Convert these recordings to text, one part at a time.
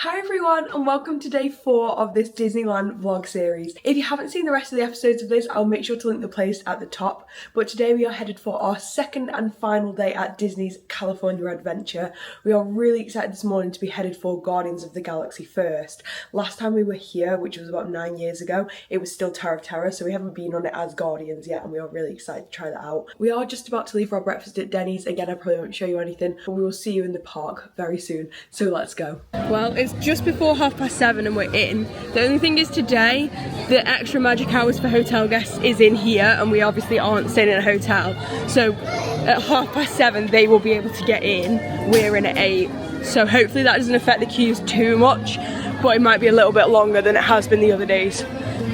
Hi everyone and welcome to day 4 of this Disneyland vlog series. If you haven't seen the rest of the episodes of this, I'll make sure to link the playlist at the top. But today we are headed for our second and final day at Disney's California Adventure. We are really excited this morning to be headed for Guardians of the Galaxy first. Last time we were here, which was about 9 years ago, it was still Tower of Terror, so we haven't been on it as Guardians yet and we are really excited to try that out. We are just about to leave for our breakfast at Denny's. Again, I probably won't show you anything, but we will see you in the park very soon. So let's go. Well, it's just before 7:30 and we're in. The only thing is today, the extra magic hours for hotel guests is in here and we obviously aren't staying in a hotel. So at 7:30 they will be able to get in. We're in at 8. So hopefully that doesn't affect the queues too much, but it might be a little bit longer than it has been the other days,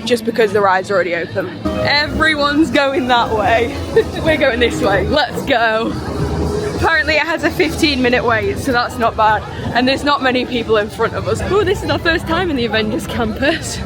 just because the ride's already open. Everyone's going that way. We're going this way. Let's go. Apparently it has a 15-minute wait, so that's not bad. And there's not many people in front of us. Oh, this is our first time in the Avengers campus.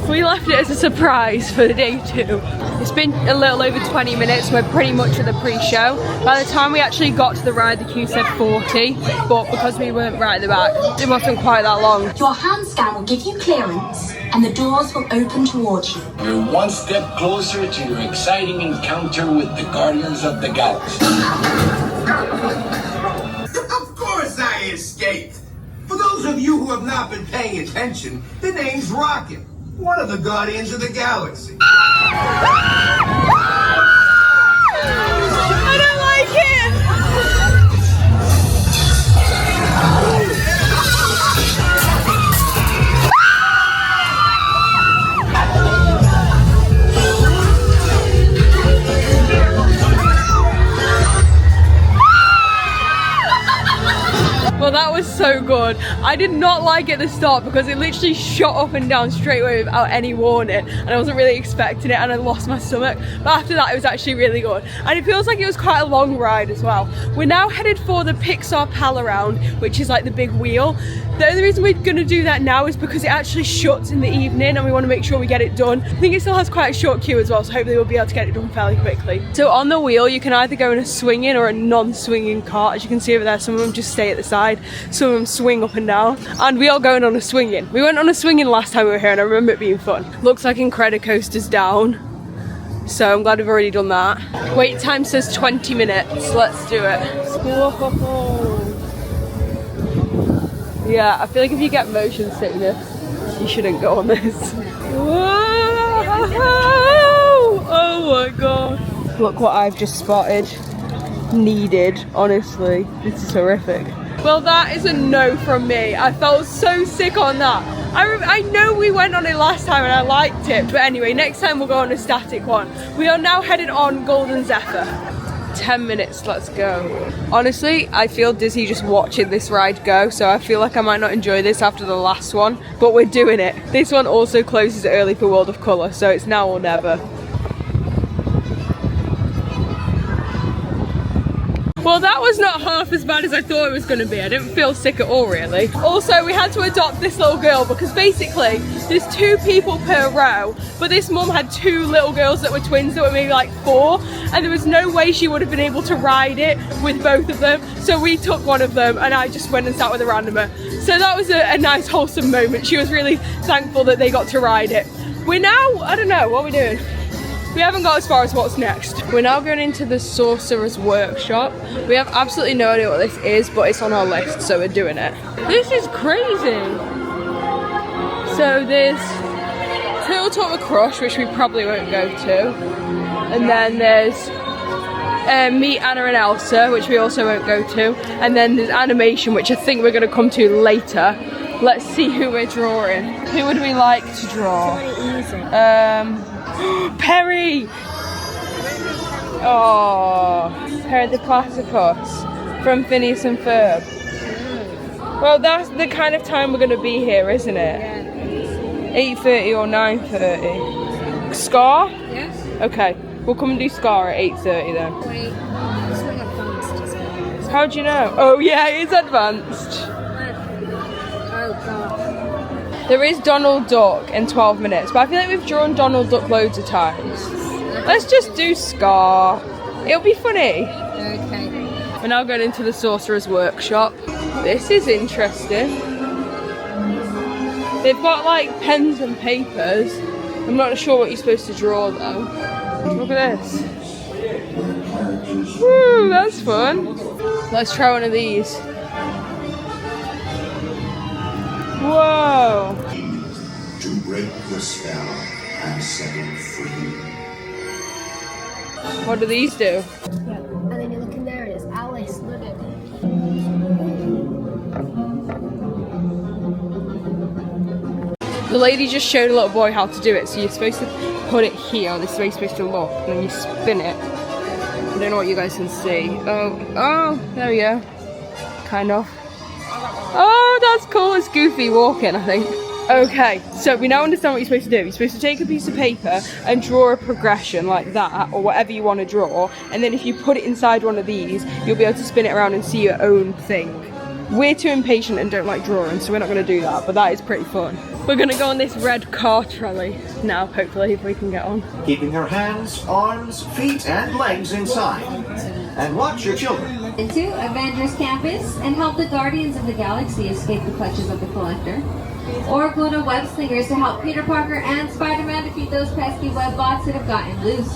We left it as a surprise for day 2. It's been a little over 20 minutes. We're pretty much at the pre-show. By the time we actually got to the ride, the queue said 40, but because we weren't right at the back, it wasn't quite that long. Your hand scan will give you clearance and the doors will open towards you. You're one step closer to your exciting encounter with the Guardians of the Galaxy. Of course I escaped. For those of you who have not been paying attention, the name's Rocket, one of the Guardians of the Galaxy. I don't like it! Well, that was so good. I did not like it at the start because it literally shot up and down straight away without any warning and I wasn't really expecting it and I lost my stomach. But after that it was actually really good and it feels like it was quite a long ride as well. We're now headed for the Pixar Pal around, which is like the big wheel. The only reason we're going to do that now is because it actually shuts in the evening and we want to make sure we get it done. I think it still has quite a short queue as well, so hopefully we'll be able to get it done fairly quickly. So on the wheel you can either go in a swinging or a non-swinging cart. As you can see over there, some of them just stay at the side, some of them swing up and down, and we are going on a swinging. We went on a swinging last time we were here and I remember it being fun. Looks like Incredicoaster's down, so I'm glad we've already done that. Wait time says 20 minutes. Let's do it. Whoa. Yeah, I feel like if you get motion sickness, you shouldn't go on this. Whoa! Oh my god. Look what I've just spotted. Needed, honestly. This is horrific. Well, that is a no from me. I felt so sick on that. I know we went on it last time and I liked it, but anyway, next time we'll go on a static one. We are now headed on Golden Zephyr. 10 minutes, let's go. Honestly, I feel dizzy just watching this ride go, so I feel like I might not enjoy this after the last one, but we're doing it. This one also closes early for World of Colour, so it's now or never. Well, that was not half as bad as I thought it was going to be. I didn't feel sick at all, really. Also, we had to adopt this little girl because basically there's 2 people per row, but this mum had 2 little girls that were twins that were maybe like 4, and there was no way she would have been able to ride it with both of them. So we took one of them and I just went and sat with a randomer. So that was a nice wholesome moment. She was really thankful that they got to ride it. We're now, I don't know, what are we doing? We haven't got as far as what's next. We're now going into the Sorcerer's Workshop. We have absolutely no idea what this is, but it's on our list, so we're doing it. This is crazy. So there's Turtle Talk Crush, which we probably won't go to. And then there's Meet Anna and Elsa, which we also won't go to. And then there's Animation, which I think we're going to come to later. Let's see who we're drawing. Who would we like to draw? Perry! Oh, Perry the Platypus from Phineas and Ferb. Well, that's the kind of time we're going to be here, isn't it? 8:30 or 9:30. Scar? Yes. Okay, we'll come and do Scar at 8:30 then. Wait, it's not advanced, is it? How do you know? Oh yeah, it is advanced. Oh god. There is Donald Duck in 12 minutes, but I feel like we've drawn Donald Duck loads of times. Let's just do Scar. It'll be funny. Okay. We're now going into the Sorcerer's Workshop. This is interesting. They've got like pens and papers. I'm not sure what you're supposed to draw though. Look at this. Woo, that's fun. Let's try one of these. Whoa. To break the spell and set him free. What do these do? Yeah. And then you look in there, it is Alice. Look at it. The lady just showed a little boy how to do it. So you're supposed to put it here. This is where you're supposed to look, and then you spin it. I don't know what you guys can see. Oh, there we go. Kind of. Oh, that's cool. It's Goofy walking, I think. Okay, so we now understand what you're supposed to do. You're supposed to take a piece of paper and draw a progression like that, or whatever you want to draw. And then if you put it inside one of these, you'll be able to spin it around and see your own thing. We're too impatient and don't like drawing, so we're not going to do that, but that is pretty fun. We're going to go on this red car trolley now, hopefully, if we can get on. Keeping your hands, arms, feet, and legs inside. And watch your children. Into Avengers Campus and help the Guardians of the Galaxy escape the clutches of the Collector. Or go to Web Slingers to help Peter Parker and Spider-Man defeat those pesky web bots that have gotten loose.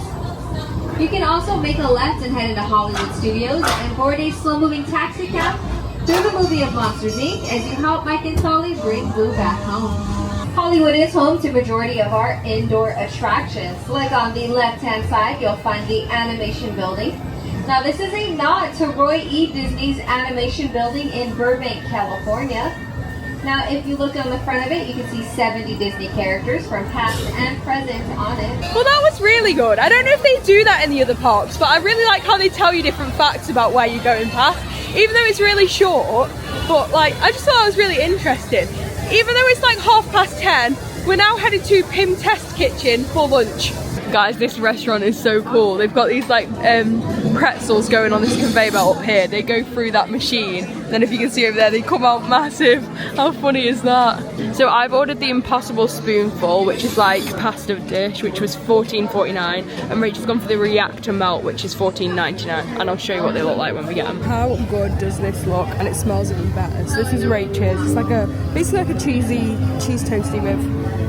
You can also make a left and head into Hollywood Studios and board a slow-moving taxi cab through the movie of Monsters, Inc. as you help Mike and Sully bring Boo back home. Hollywood is home to majority of our indoor attractions. Like on the left-hand side, you'll find the Animation Building. Now this is a nod to Roy E. Disney's Animation Building in Burbank, California. Now if you look on the front of it, you can see 70 Disney characters from past and present on it. Well, that was really good. I don't know if they do that in the other parks, but I really like how they tell you different facts about where you're going past. Even though it's really short, but like, I just thought it was really interesting. Even though it's like 10:30, we're now headed to Pim Test Kitchen for lunch. Guys, this restaurant is so cool. They've got these like pretzels going on this conveyor belt up here. They go through that machine. Then if you can see over there, they come out massive. How funny is that? So I've ordered the Impossible Spoonful, which is like pasta dish, which was $14.49. And Rachel's gone for the Reactor Melt, which is $14.99. And I'll show you what they look like when we get them. How good does this look? And it smells even better. So this is Rachel's. It's like basically like a cheesy cheese toasty with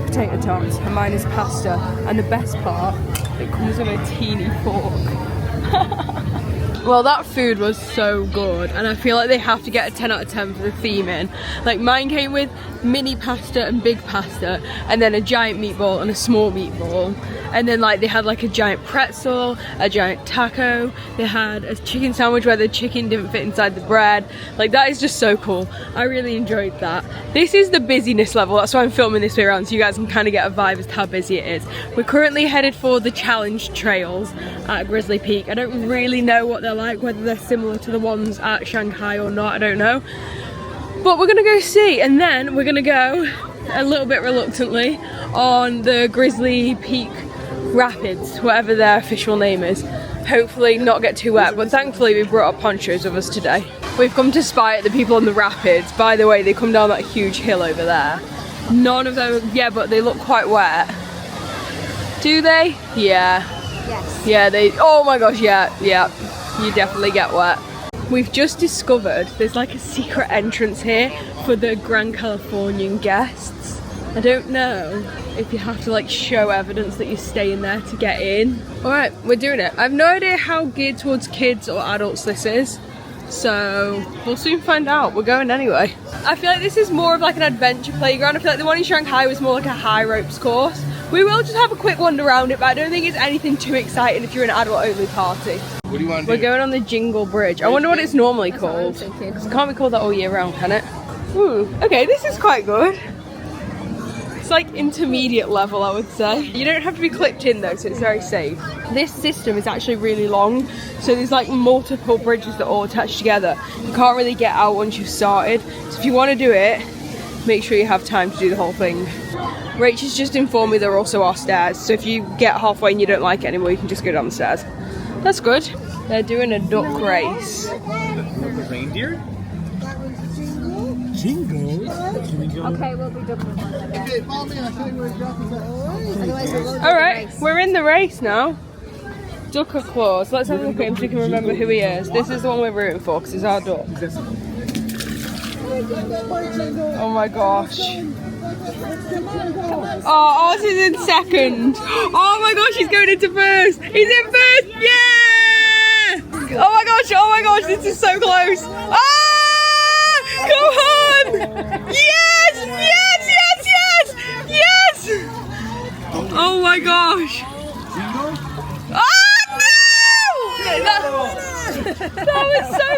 potato tots, and mine is pasta. And the best part, it comes with a teeny fork. Well, that food was so good, and I feel like they have to get a 10 out of 10 for the theming. Like mine came with mini pasta and big pasta, and then a giant meatball and a small meatball, and then like they had like a giant pretzel, a giant taco, they had a chicken sandwich where the chicken didn't fit inside the bread. Like that is just so cool. I really enjoyed that. This is the busyness level, that's why I'm filming this way around, so you guys can kind of get a vibe as to how busy it is. We're currently headed for the challenge trails at Grizzly Peak. I don't really know what they're like, whether they're similar to the ones at Shanghai or not, I don't know. But we're gonna go see, and then we're gonna go, a little bit reluctantly, on the Grizzly Peak Rapids, whatever their official name is. Hopefully not get too wet, but thankfully we brought our ponchos with us today. We've come to spy at the people on the rapids. By the way, they come down that huge hill over there. None of them, yeah, but they look quite wet. Do they? Yeah. Yes. Yeah, they, oh my gosh, yeah. You definitely get wet. We've just discovered there's like a secret entrance here for the Grand Californian guests. I don't know if you have to like show evidence that you're staying there to get in. Alright, we're doing it. I have no idea how geared towards kids or adults this is, so we'll soon find out. We're going anyway. I feel like this is more of like an adventure playground. I feel like the one in Shanghai was more like a high ropes course. We will just have a quick wander around it, but I don't think it's anything too exciting if you're an adult only party. What do you want to do? We're going on the Jingle Bridge. I wonder what it's normally called. Because it can't be called that all year round, can it? Ooh, okay, this is quite good. It's like intermediate level, I would say. You don't have to be clipped in though, so it's very safe. This system is actually really long, so there's like multiple bridges that all attach together. You can't really get out once you've started. So if you want to do it, make sure you have time to do the whole thing. Rachel's just informed me there also are stairs, so if you get halfway and you don't like it anymore, you can just go down the stairs. That's good. They're doing a duck race. The reindeer? Jingle? Okay, we'll be ducking one. Alright, we're in the race now. Duck or claws. Let's have a look at him so we can remember who he is. This is the one we're rooting for because he's our duck. Oh my gosh. Oh, ours is in second. Oh my gosh, he's going into first. He's in first. Yeah! Oh my gosh, this is so close. Ah! Come on! Yes! Yes! Yes! Yes! Yes! Oh my gosh! Ah, no! That was so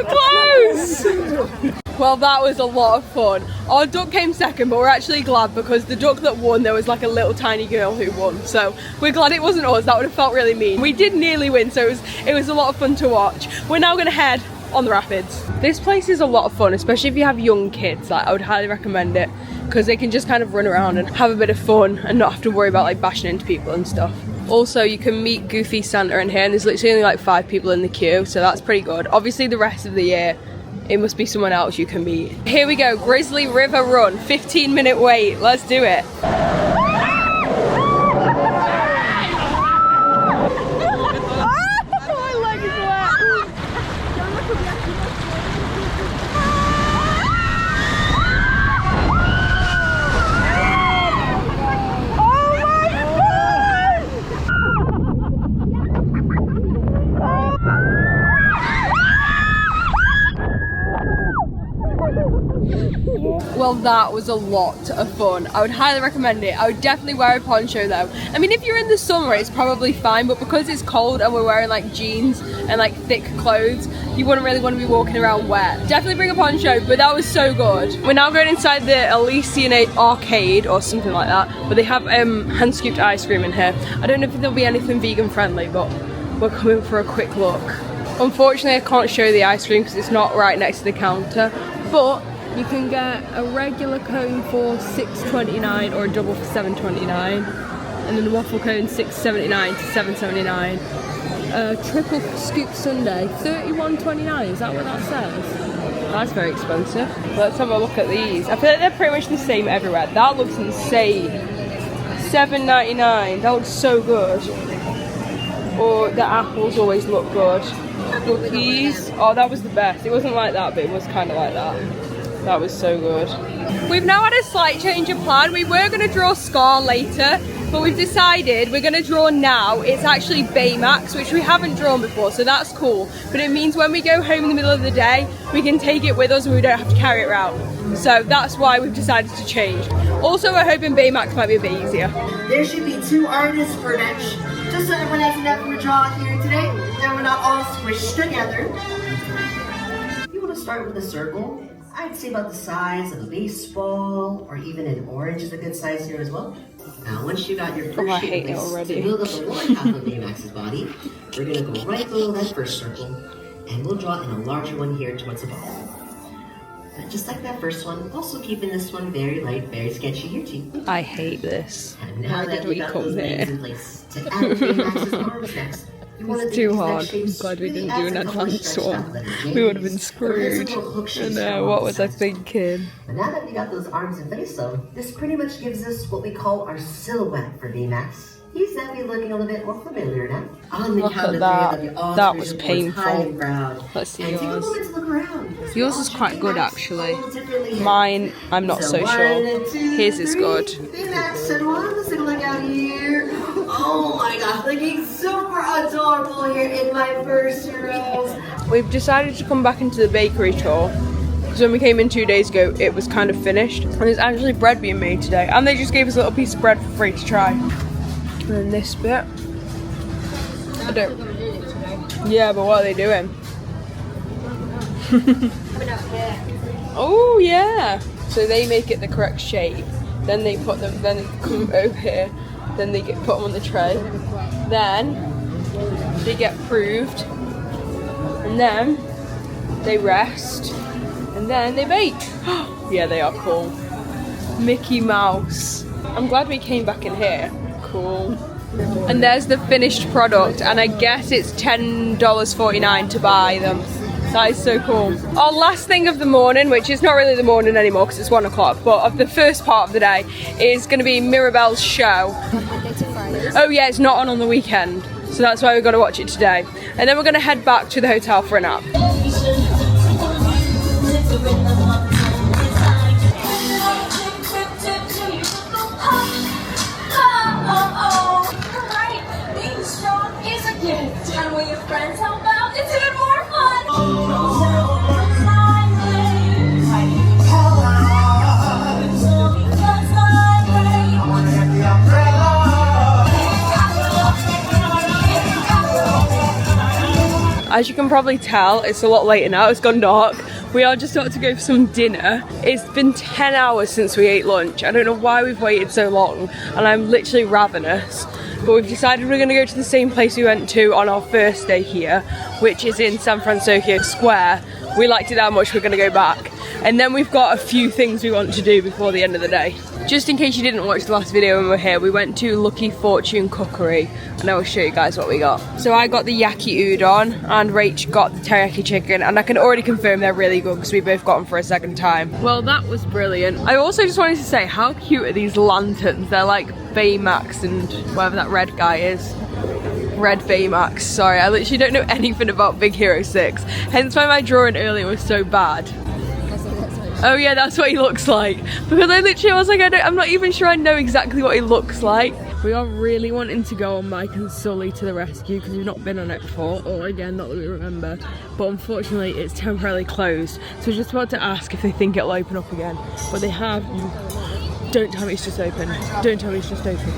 close! Well, that was a lot of fun. Our duck came second, but we're actually glad because the duck that won, there was like a little tiny girl who won. So we're glad it wasn't us. That would have felt really mean. We did nearly win, so it was a lot of fun to watch. We're now going to head on the rapids. This place is a lot of fun, especially if you have young kids. Like, I would highly recommend it because they can just kind of run around and have a bit of fun and not have to worry about like bashing into people and stuff. Also, you can meet Goofy Santa in here, and there's literally only like 5 people in the queue, so that's pretty good. Obviously, the rest of the year, it must be someone else you can meet. Here we go, Grizzly River Run, 15-minute wait. Let's do it. Well, that was a lot of fun. I would highly recommend it. I would definitely wear a poncho though. I mean, if you're in the summer, it's probably fine, but because it's cold and we're wearing like jeans and like thick clothes, you wouldn't really want to be walking around wet. Definitely bring a poncho, but that was so good. We're now going inside the Elysian Arcade or something like that, but they have hand scooped ice cream in here. I don't know if there'll be anything vegan friendly, but we're coming for a quick look. Unfortunately, I can't show the ice cream because it's not right next to the counter, but you can get a regular cone for $6.29 or a double for $7.29, and then the waffle cone $6.79 to $7.79. Triple scoop sundae $31.29. Is that what that says? That's very expensive. Let's have a look at these. I feel like they're pretty much the same everywhere. That looks insane. $7.99. That looks so good. Or the apples always look good. Cookies. Oh, that was the best. It wasn't like that, but it was kind of like that. That was so good. We've now had a slight change of plan. We were going to draw Scar later, but we've decided we're going to draw now. It's actually Baymax, which we haven't drawn before, so that's cool. But it means when we go home in the middle of the day, we can take it with us and we don't have to carry it around. So that's why we've decided to change. Also, we're hoping Baymax might be a bit easier. There should be 2 artists per bench, just so everyone has enough for a draw here today, and we're not all squished together. You want to start with a circle? I'd say about the size of a baseball, or even an orange is a good size here as well. Now, once you got your first shape to build up the lower half of Baymax's body, we're going to go right below that first circle, and we'll draw in a larger one here towards the bottom. But just like that first one, also keeping this one very light, very sketchy here too. I hate this. And now that we got those legs in place, to add Baymax's arms next. It's too hard. I'm glad we didn't do an advanced one. We would have been screwed. I know, what was I thinking? But now that we got those arms in place though, this pretty much gives us what we call our silhouette for Baymax. He's definitely looking a little bit more familiar now. On the count of 3, that'll be all that was painful. Let's see yours. Yours is quite good actually. Mine, I'm not so sure. His is good. Baymax and one, let's take a look out here. Oh my gosh, looking super adorable here in my first row. We've decided to come back into the bakery tour because when we came in 2 days ago, it was kind of finished. And there's actually bread being made today. And they just gave us a little piece of bread for free to try. And then this bit. I don't. Yeah, but what are they doing? Oh yeah. So they make it the correct shape. Then they put them. Then they come over here. Then they get put them on the tray. Then they get proved. And then they rest. And then they bake. Yeah, they are cool. Mickey Mouse. I'm glad we came back in here. Cool. And there's the finished product, and I guess it's $10.49 to buy them. That is so cool. Our last thing of the morning, which is not really the morning anymore because it's 1 o'clock, but of the first part of the day, is going to be Mirabelle's show. Oh yeah, it's not on the weekend, so that's why we've got to watch it today. And then we're going to head back to the hotel for a nap. As you can probably tell, it's a lot later now, it's gone dark. We are just about to go for some dinner. It's been 10 hours since we ate lunch. I don't know why we've waited so long, and I'm literally ravenous. But we've decided we're gonna go to the same place we went to on our first day here, which is in San Francisco Square. We liked it that much, we're gonna go back. And then we've got a few things we want to do before the end of the day. Just in case you didn't watch the last video when we were here, we went to Lucky Fortune Cookery, and I will show you guys what we got. So I got the yaki udon, and Rach got the teriyaki chicken, and I can already confirm they're really good because we both got them for a second time. Well, that was brilliant. I also just wanted to say, how cute are these lanterns? They're like Baymax and whatever that red guy is. Red Baymax, sorry, I literally don't know anything about Big Hero 6, hence why my drawing earlier was so bad. Oh yeah, that's what he looks like. Because I literally was like, I'm not even sure I know exactly what he looks like. We are really wanting to go on Mike and Sully to the rescue because we've not been on it before, or again, not that we remember. But unfortunately, it's temporarily closed. So we're just about to ask if they think it'll open up again. But they have. Don't tell me it's just open. Don't tell me it's just open.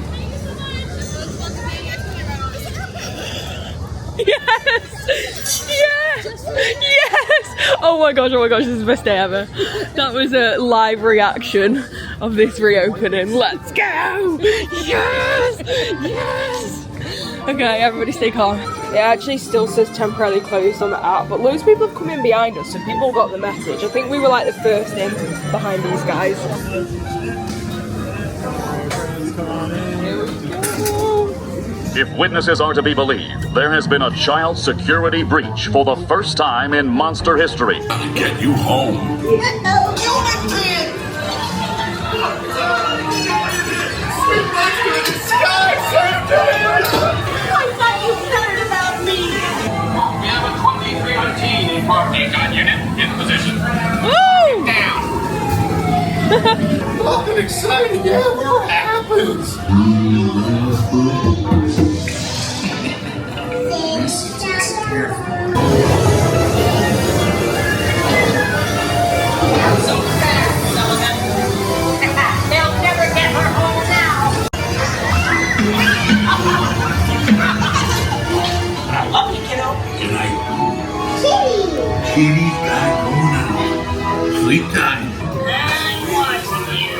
Yes! Yes! Yes! Oh my gosh, this is the best day ever. That was a live reaction of this reopening. Let's go! Yes! Yes! Okay, everybody stay calm. It actually still says temporarily closed on the app, but loads of people have come in behind us, so people got the message. I think we were like the first in behind these guys. If witnesses are to be believed, there has been a child security breach for the first time in monster history. I'll get you home. We have a 23 in Park unit in position. Woo! Down. Nothing exciting ever happens. They'll never get her home now. I love you, kiddo. Good night. Kitty's got going now. Sleep time. I'm watching you.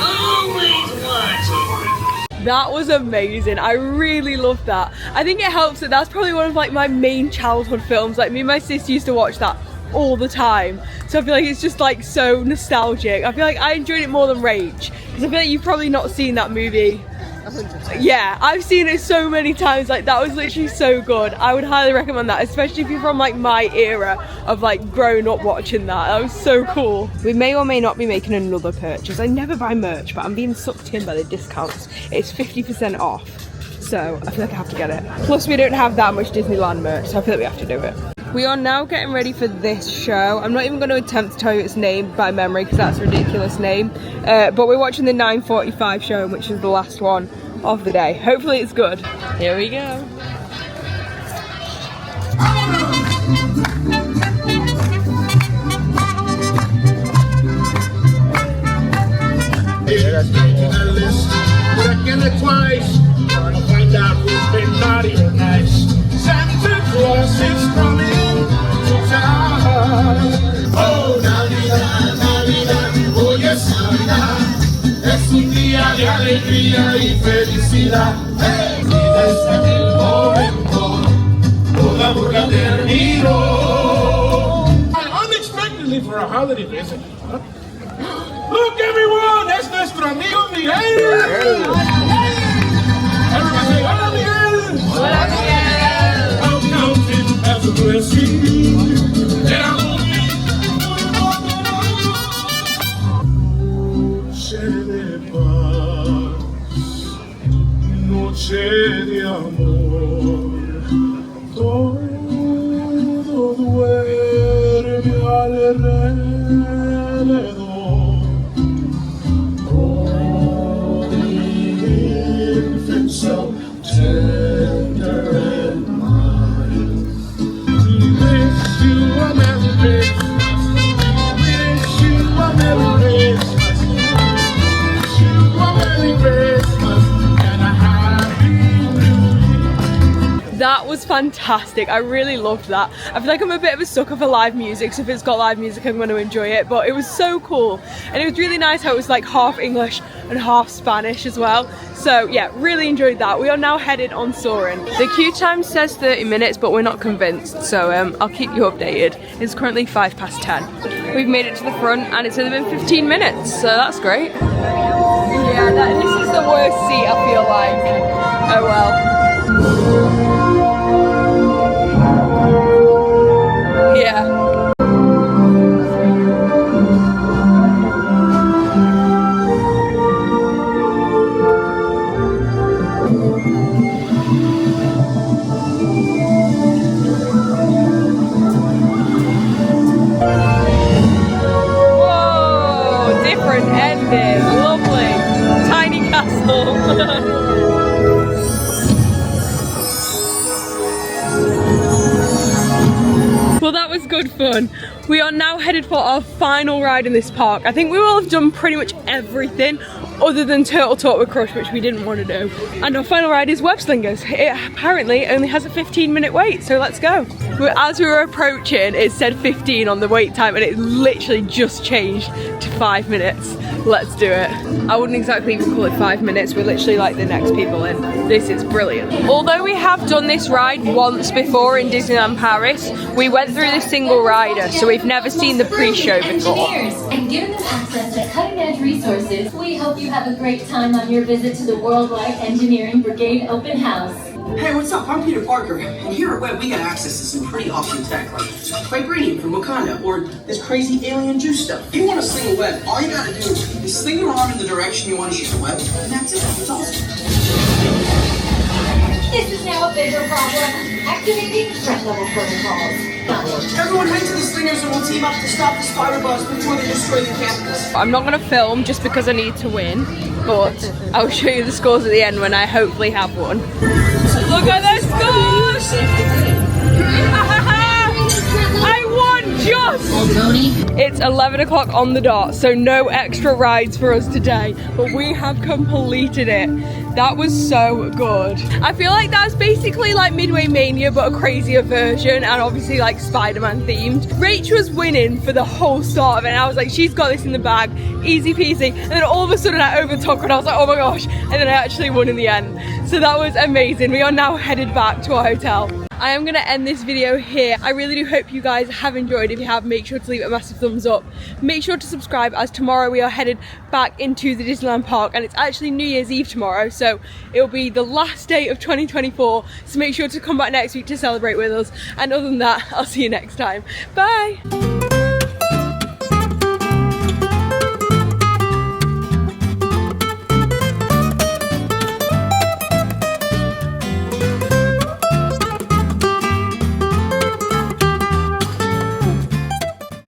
Always watching. That was amazing. I really loved that. I think it helps that that's probably one of like my main childhood films. Like me and my sister used to watch that all the time. So I feel like it's just like so nostalgic. I feel like I enjoyed it more than Rach. Because I feel like you've probably not seen that movie. 100%. Yeah, I've seen it so many times. Like that was literally so good. I would highly recommend that, especially if you're from like my era of like growing up watching that. That was so cool. We may or may not be making another purchase. I never buy merch, but I'm being sucked in by the discounts. It's 50% off. So I feel like I have to get it. Plus we don't have that much Disneyland merch, so I feel like we have to do it. We are now getting ready for this show. I'm not even going to attempt to tell you its name by memory because that's a ridiculous name. But we're watching the 9:45 show, which is the last one of the day. Hopefully it's good. Here we go. Checking it twice, trying to find out who's been naughty or nice. Santa Claus is coming to town. Oh, Navidad, Navidad, oh yes, Navidad. Es un día de alegría y felicidad. Hey, y desde aquel momento, toda burla terminó. Unexpectedly for a holiday visit. Look, everyone, es nuestro amigo Miguel. Everyone say, hola, Miguel. Hola, Miguel. I'll count it as a blessing. Noche de paz, noche de amor, todo duerme alrededor. So tender and mild. Wish you a Merry Christmas. Wish you a Merry Christmas. Wish you a Merry Christmas and a Happy New Year. that was fantastic. I really loved that. I feel like I'm a bit of a sucker for live music, so if it's got live music I'm going to enjoy it, but it was so cool. And it was really nice how it was like half English and half Spanish as well. So yeah, really enjoyed that. We are now headed on Lauryn. The queue time says 30 minutes, but we're not convinced, so I'll keep you updated. It's currently 10:05. We've made it to the front and it's only been 15 minutes, so that's great. Yeah, this is the worst seat, I feel like. Oh well. Yeah. Whoa, different ending. Lovely. Tiny castle. Well, that was good fun. We are now headed for our final ride in this park. I think we will have done pretty much everything other than Turtle Talk with Crush, which we didn't want to do. And our final ride is Web Slingers. It apparently only has a 15-minute wait, so let's go. As we were approaching, it said 15 on the wait time and it literally just changed to 5 minutes. Let's do it. I wouldn't exactly even call it 5 minutes. We're literally like the next people in. This is brilliant. Although we have done this ride once before in Disneyland Paris, we went through the single rider, so we've never seen the pre-show before. And given them access to cutting-edge resources, we hope you have a great time on your visit to the Worldwide Engineering Brigade Open House. Hey, what's up? I'm Peter Parker, and here at Web we got access to some pretty awesome tech, like vibranium from Wakanda, or this crazy alien juice stuff. If you want to sling a web, all you gotta do is sling your arm in the direction you want to shoot the web, and that's it. It's awesome. This is now a bigger problem. Activating threat level protocols. Everyone head to the slingers and we'll team up to stop the spider bugs before they destroy the campus. I'm not going to film just because I need to win, but I'll show you the scores at the end when I hopefully have one. Look at the scores! I won just! It's 11 o'clock on the dot, so no extra rides for us today, but we have completed it. That was so good. I feel like that's basically like Midway Mania, but a crazier version, and obviously like Spider-Man themed. Rach was winning for the whole start of it, and I was like, she's got this in the bag, easy peasy. And then all of a sudden I overtook her and I was like, oh my gosh, and then I actually won in the end. So that was amazing. We are now headed back to our hotel. I am going to end this video here. I really do hope you guys have enjoyed. If you have, make sure to leave it a massive thumbs up. Make sure to subscribe, as tomorrow we are headed back into the Disneyland park, and it's actually New Year's Eve tomorrow, so it'll be the last day of 2024. So make sure to come back next week to celebrate with us. And other than that, I'll see you next time. Bye!